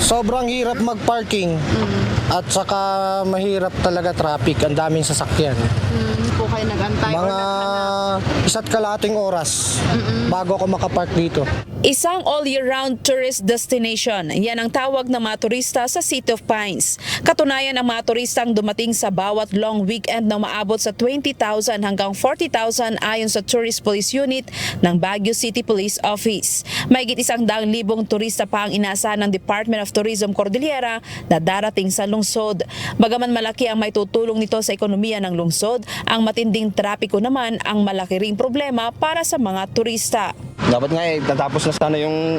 Sobrang hirap mag-parking. At saka mahirap talaga traffic, ang daming sasakyan. Po kayo nag-antay or Mga naghanap? isa't kalahating oras bago ako makapark dito. Isang all year-round tourist destination. Yan ang tawag ng mga turista sa City of Pines. Katunayan, ang mga turistang dumating sa bawat long weekend na umaabot sa 20,000 hanggang 40,000 ayon sa Tourist Police Unit ng Baguio City Police Office. Mahigit 100,000 turista pa ang inaasahan ng Department of Tourism Cordillera na darating sa lungsod. Bagaman malaki ang may tutulong nito sa ekonomiya ng lungsod, ang matinding trapiko naman ang malaki ring problema para sa mga turista. Dapat nga natapos na sana yung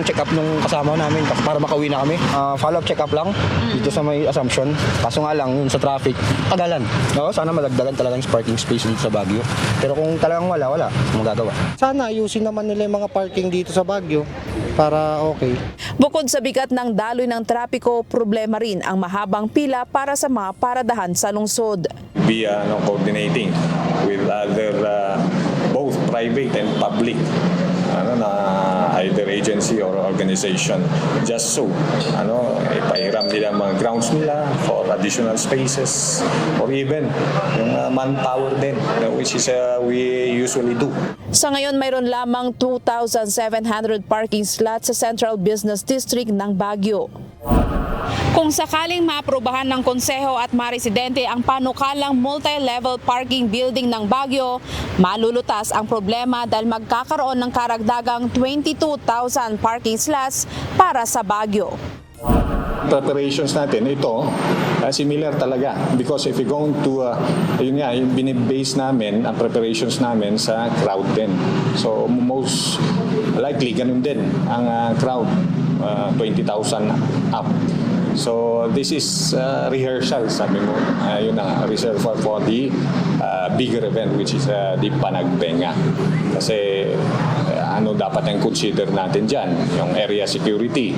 check-up nung kasama namin para makauwi na kami. Follow-up check-up lang dito sa may Assumption. Kaso nga lang, yun sa traffic, tagalan. Oo, sana madagdagan talagang parking space dito sa Baguio. Pero kung talagang wala, magagawa. Sana ayusin naman nila yung mga parking dito sa Baguio para okay. Bukod sa bigat ng daloy ng trapiko, problema rin ang mahabang pila para sa mga paradahan sa lungsod. Be coordinating with other both private and public na either agency or organization, just so ipahiram nila mga grounds nila for additional spaces or even yung manpower din, which is we usually do. Sa ngayon, mayroon lamang 2,700 parking slots sa Central Business District ng Baguio. Kung sakaling maaprubahan ng konseho at mga residente ang panukalang multi-level parking building ng Baguio, malulutas ang problema dahil magkakaroon ng karagdagang 22,000 parking slots para sa Baguio. Preparations natin, ito, similar talaga. Because if you're going to, yung binibase namin, ang preparations namin sa crowd din. So, most likely, ganun din ang crowd, 20,000 up. So, this is rehearsal, sabi mo. Yun ang reservoir for the bigger event, which is the Panagbenga. Kasi, ano dapat ang consider natin dyan? Yung area security,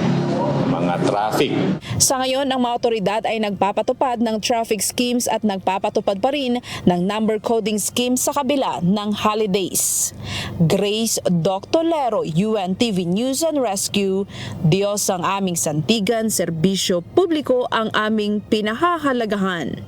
mga traffic. Sa ngayon, ang mga otoridad ay nagpapatupad ng traffic schemes at nagpapatupad pa rin ng number coding scheme sa kabila ng holidays. Grace Doctolero, UNTV News and Rescue. Diyos ang aming santigan, serbisyo publiko ang aming pinahahalagahan.